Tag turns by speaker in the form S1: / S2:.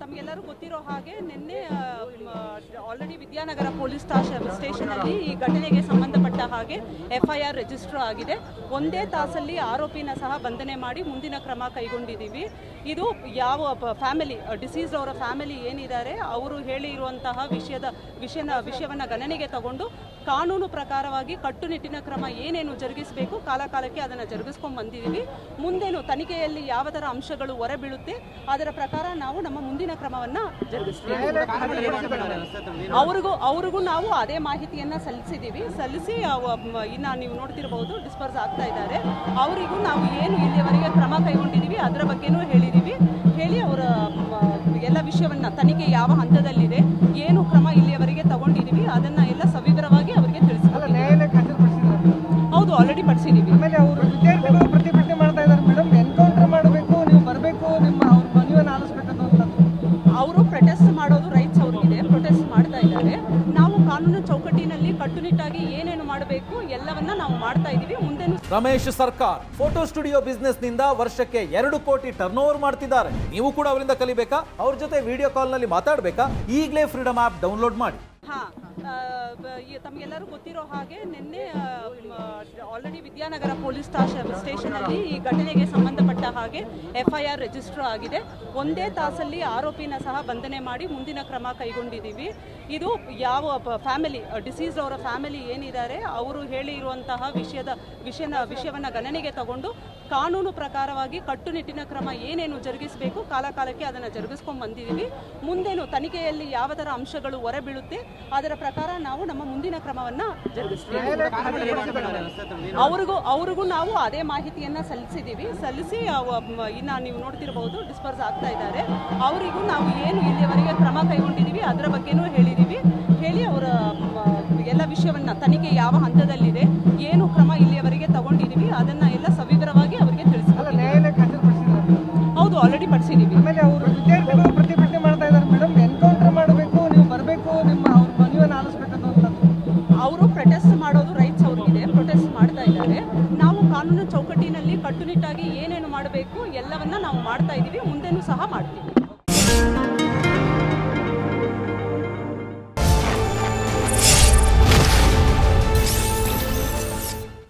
S1: ತಮಗೆಲ್ಲರೂ ಗೊತ್ತಿರೋ ಹಾಗೆ ನಿನ್ನೆ ಆಲ್ರೆಡಿ ವಿದ್ಯಾನಗರ ಪೊಲೀಸ್ ಸ್ಟೇಷನಲ್ಲಿ ಈ ಘಟನೆಗೆ ಸಂಬಂಧಪಟ್ಟ ಹಾಗೆ FIR ರಿಜಿಸ್ಟರ್ ಆಗಿದೆ. ಒಂದೇ ತಾಸಲ್ಲಿ ಆರೋಪಿನ ಸಹ ಬಂಧನೆ ಮಾಡಿ ಮುಂದಿನ ಕ್ರಮ ಕೈಗೊಂಡಿದ್ದೀವಿ. ಇದು ಯಾವ ಫ್ಯಾಮಿಲಿ ಡಿಸೀಸ್ ಅವರ ಫ್ಯಾಮಿಲಿ ಏನಿದ್ದಾರೆ ಅವರು ಹೇಳಿರುವಂತಹ ವಿಷಯವನ್ನು ಗಣನೆಗೆ ತಗೊಂಡು ಕಾನೂನು ಪ್ರಕಾರವಾಗಿ ಕಟ್ಟುನಿಟ್ಟಿನ ಕ್ರಮ ಏನೇನು ಜರುಗಿಸಬೇಕು ಕಾಲಕಾಲಕ್ಕೆ ಅದನ್ನು ಜರುಗಿಸ್ಕೊಂಡು ಬಂದಿದ್ದೀವಿ. ಮುಂದೇನು ತನಿಖೆಯಲ್ಲಿ ಯಾವ ಥರ ಅಂಶಗಳು ಹೊರಬೀಳುತ್ತೆ ಅದರ ಪ್ರಕಾರ ನಾವು ನಮ್ಮ ಮುಂದಿನ ಕ್ರಮವನ್ನು ಜರುಗಿಸ್ತೀವಿ. ಅವ್ರಿಗೂ ನಾವು ಅದೇ ಮಾಹಿತಿಯನ್ನು ಸಲ್ಲಿಸಿ ಇನ್ನು ನೀವು ನೋಡ್ತಿರಬಹುದು ಡಿಸ್ಪರ್ಸ್ ಆಗ್ತಾ ಇದ್ದಾರೆ. ಅವರಿಗೂ ನಾವು ಏನು ಇಲ್ಲಿಯವರೆಗೆ ಕ್ರಮ ಕೈಗೊಂಡಿದ್ದೀವಿ ಅದರ ಬಗ್ಗೆನೂ ಹೇಳಿ ಅವರ ಎಲ್ಲ ವಿಷಯವನ್ನು ತನಿಖೆ ಯಾವ ಹಂತದಲ್ಲಿದೆ ಏನು ಕ್ರಮ ಇಲ್ಲಿಯವರೆಗೆ ತಗೊಂಡಿದ್ದೀವಿ ಅದನ್ನ ಎಲ್ಲ ಸವಿವರವಾಗಿ ಅವರಿಗೆ ಹೌದು ಆಲ್ರೆಡಿ ಪಡಿಸಿದ್ದೀವಿ.
S2: ಆಮೇಲೆ ಅವರು ವಿದ್ಯಾರ್ಥಿಗಳು ಪ್ರತಿಭಟನೆ ಮಾಡ್ತಾ ಇದ್ದಾರೆ ಮೇಡಮ್, ಎನ್ಕೌಂಟರ್ ಮಾಡಬೇಕು, ನೀವು ಬರಬೇಕು, ನಿಮ್ಮ ಅವ್ರ ಮನವಿಯನ್ನು ಆಲಿಸಬೇಕಂತ.
S1: ಅವರು ಪ್ರೊಟೆಸ್ಟ್ ಮಾಡೋದು ರೈಟ್ಸ್ ಅವ್ರಿಗಿದೆ, ಪ್ರೊಟೆಸ್ಟ್ ಮಾಡ್ತಾ ಇದ್ದಾರೆ. ನಾವು ಕಾನೂನು ಚೌಕಟ್ಟಿನಲ್ಲಿ ಕಟ್ಟುನಿಟ್ಟಾಗಿ ಏನೇನು ಮಾಡಬೇಕು ಎಲ್ಲವನ್ನ ನಾವು ಮಾಡ್ತಾ ಇದ್ದೀವಿ. ಮುಂದೆ
S3: ರಮೇಶ್ ಸರ್ಕಾರ್ ಫೋಟೋ ಸ್ಟುಡಿಯೋ ಬಿಸ್ನೆಸ್ ನಿಂದ ವರ್ಷಕ್ಕೆ 2 ಕೋಟಿ ಟರ್ನ್ ಓವರ್ ಮಾಡ್ತಿದ್ದಾರೆ. ನೀವು ಕೂಡ ಅವರಿಂದ ಕಲಿಬೇಕಾ? ಅವ್ರ ಜೊತೆ ವಿಡಿಯೋ ಕಾಲ್ ನಲ್ಲಿ ಮಾತಾಡಬೇಕಾ? ಈಗಲೇ ಫ್ರೀಡಮ್ ಆಪ್ ಡೌನ್ಲೋಡ್ ಮಾಡಿ.
S1: ತಮಗೆಲ್ಲರೂ ಗೊತ್ತಿರೋ ಹಾಗೆ ನಿನ್ನೆ ಆಲ್ರೆಡಿ ವಿದ್ಯಾನಗರ ಪೊಲೀಸ್ ಸ್ಟೇಷನಲ್ಲಿ ಈ ಘಟನೆಗೆ ಸಂಬಂಧಪಟ್ಟ ಹಾಗೆ FIR ರಿಜಿಸ್ಟರ್ ಆಗಿದೆ. ಒಂದೇ ತಾಸಲ್ಲಿ ಆರೋಪಿನ ಸಹ ಬಂಧನೆ ಮಾಡಿ ಮುಂದಿನ ಕ್ರಮ ಕೈಗೊಂಡಿದ್ದೀವಿ. ಇದು ಯಾವ ಫ್ಯಾಮಿಲಿ ಡಿಸೀಸ್ ಅವರ ಫ್ಯಾಮಿಲಿ ಏನಿದ್ದಾರೆ ಅವರು ಹೇಳಿರುವಂತಹ ವಿಷಯವನ್ನು ಗಣನೆಗೆ ತಗೊಂಡು ಕಾನೂನು ಪ್ರಕಾರವಾಗಿ ಕಟ್ಟುನಿಟ್ಟಿನ ಕ್ರಮ ಏನೇನು ಜರುಗಿಸಬೇಕು ಕಾಲಕಾಲಕ್ಕೆ ಅದನ್ನು ಜರುಗಿಸ್ಕೊಂಡು ಬಂದಿದ್ದೀವಿ. ಮುಂದೇನು ತನಿಖೆಯಲ್ಲಿ ಯಾವ ಥರ ಅಂಶಗಳು ಹೊರಬೀಳುತ್ತೆ ಅದರ ಪ್ರಕಾರ ನಾವು ನಮ್ಮ ಮುಂದಿನ ಕ್ರಮವನ್ನು ಜರುಗಿಸ್ತೀವಿ. ಅವ್ರಿಗೂ ನಾವು ಅದೇ ಮಾಹಿತಿಯನ್ನು ಸಲ್ಲಿಸಿ ಇನ್ನು ನೀವು ನೋಡ್ತಿರಬಹುದು ಡಿಸ್ಪರ್ಸ್ ಆಗ್ತಾ ಇದ್ದಾರೆ. ಅವರಿಗೂ ನಾವು ಏನು ಇಲ್ಲಿಯವರೆಗೆ ಕ್ರಮ ಕೈಗೊಂಡಿದ್ದೀವಿ ಅದರ ಬಗ್ಗೆನೂ ಹೇಳಿ ಅವರ ಎಲ್ಲ ವಿಷಯವನ್ನು ತನಿಖೆ ಯಾವ ಹಂತದಲ್ಲಿದೆ ಏನು ಕ್ರಮ ಇಲ್ಲಿಯವರೆಗೆ ತಗೊಂಡಿದ್ದೀವಿ ಅದನ್ನ ಎಲ್ಲ ಸವಿವರವಾಗಿ ಅವರಿಗೆ ಹೌದು ಆಲ್ರೆಡಿ ಪಡಿಸಿದ್ದೀವಿ.
S2: ಆಮೇಲೆ ಅವರು ವಿದ್ಯಾರ್ಥಿಗಳು ಪ್ರತಿಭಟನೆ ಮಾಡ್ತಾ ಇದ್ದಾರೆ ಮೇಡಮ್, ಎನ್ಕೌಂಟರ್ ಮಾಡಬೇಕು, ನೀವು ಬರಬೇಕು, ನಿಮ್ಮ ಅವ್ರ ಮನವಿಯನ್ನು ಆಲಿಸಬೇಕಂತ.
S1: ಅವರು ಪ್ರೊಟೆಸ್ಟ್ ಮಾಡೋದು ರೈಟ್ಸ್ ಅವ್ರಿಗಿದೆ, ಪ್ರೊಟೆಸ್ಟ್ ಮಾಡ್ತಾ ಇದ್ದಾರೆ. ನಾವು ಕಾನೂನು ಚೌಕಟ್ಟಿನಲ್ಲಿ ಕಟ್ಟುನಿಟ್ಟಾಗಿ ಏನೇನು ಮಾಡಬೇಕು ಎಲ್ಲವನ್ನ ನಾವು ಮಾಡ್ತಾ ಇದ್ದೀವಿ, ಮುಂದೆನೂ ಸಹ ಮಾಡ್ತೀವಿ.